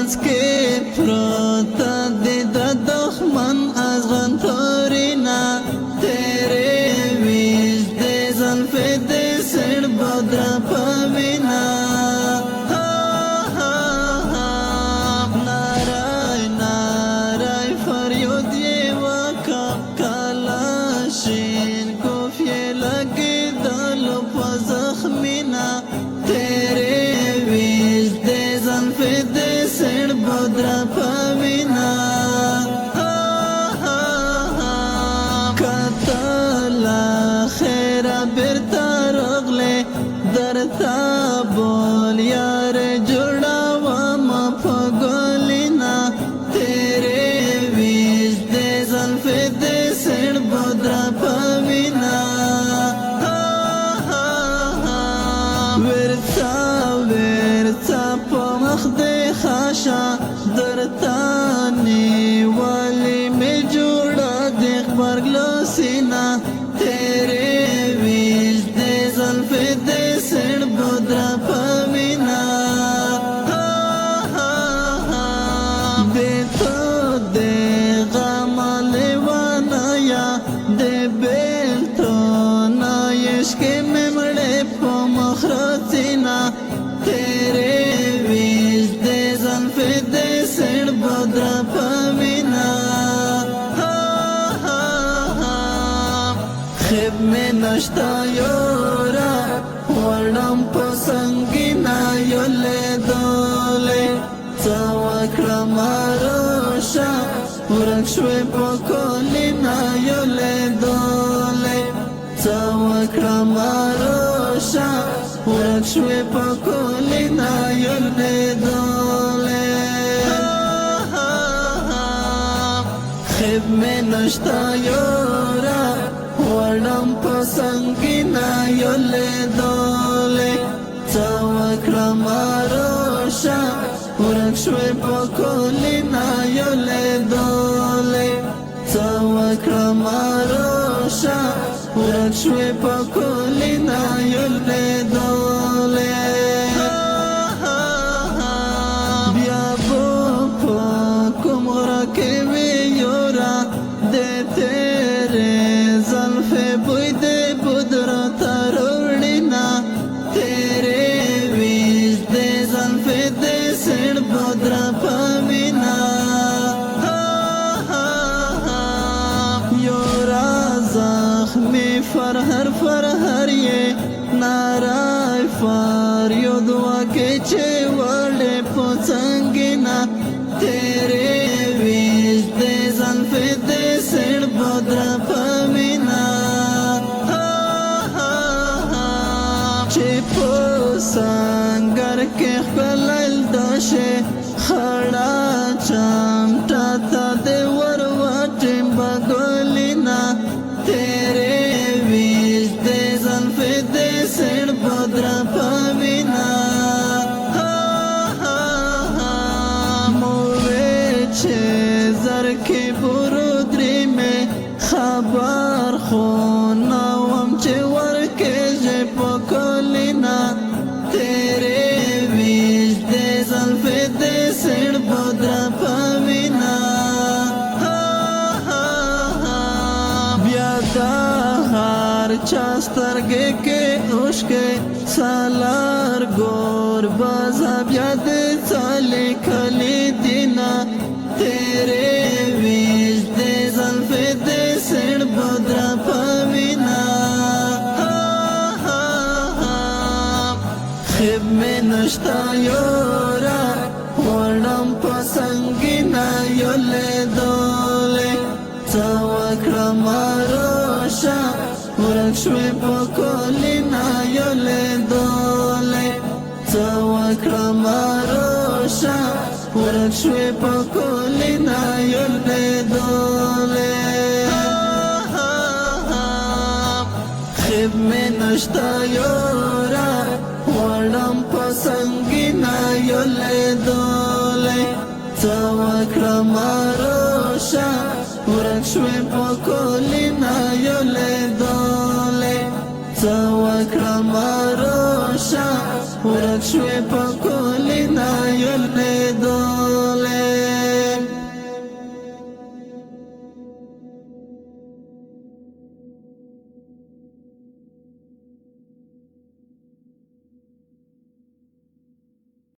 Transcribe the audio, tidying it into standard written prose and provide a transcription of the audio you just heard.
منځ کې پروته دی د دښمن ازغن تورینا تیرې ویږدې زلفې دې سړ بدره په وینا نارای نارای فریاد یې وکړه کلاشین کوف یې لګېدلو په زخمینا تیرې ویږدې زلفې دې سړ بدره په وینا درتا بول یار جوڑا وما پگولینا تیرے ویجدے زلفے دے سڑ بدرا پوینا ورسا ورسا پمخ دے خاشا درتا نیوالی میں جوڑا دیکھ برگلو سینا تیرے ویجدے زلفے دے سڑ بدرا پوینا دے تو دے غاما لیوانا یا دے بیل تو نا عشق میں مڑے پو مخرطینا تیرے ویجدے زلفے دے سڑ بدرا پوینا خیب میں نشتا یورا ورنم پسنگینا یولے دولے ساوکرا ماروشا ورکشوی پکولینا یولے دولے ساوکرا ماروشا ورکشوی پکولینا یولے دولے خیب میں نشتا یورا ورنم پسنگینا یولے دولے ساوکرا ماروشا ورکشوی پکولینا یولے دولے ساوکرا ماروشا ورکشوی پکولینا یولے دولے بیا بو پکم غرکی وی یورا دے تیرے زلفے بوی دے بدرا تروڑینا تیرے ویجدے زلفے دے سڑ بدرا پوینا یورا زخمی فرہر فرہر یہ نارای فریاد واکے چے وڑے پوچھنگینا تیرے ویجدے زلفے دے سڑ بدرا پوینا چے پوسانگر کے خلل داشے خڑا چامٹا تا دے ورواٹیم بگولینا تیرے ویجدے زلفے دے سڑ بدرا پوینا زر کی برودری میں خبر خونا وم چه ورکے جے پکولینا تیرے ویجدے زلفے دے سڑ بدرا پوینا بیا دا ہار چاسترگے کے عشقے سالار گور بازا بیا دے چالی کلی دینا تیرے ویجدے زلفے دے سڑ بدرا پوینا خیب میں نشتا یورا ورنم پسنگینا یولے دولے ساوکرا ماروشا ورکشوی پکولینا یولے دولے ساوکرا ماروشا ورکشوی پکولینا یولے دولے خیب میں نشتا یورا ورنم پسنگینا یولے دولے ساوکرا ماروشا ورکشوی پکولینا یولے دولے ساوکرا ماروشا ورکشوی پکولینا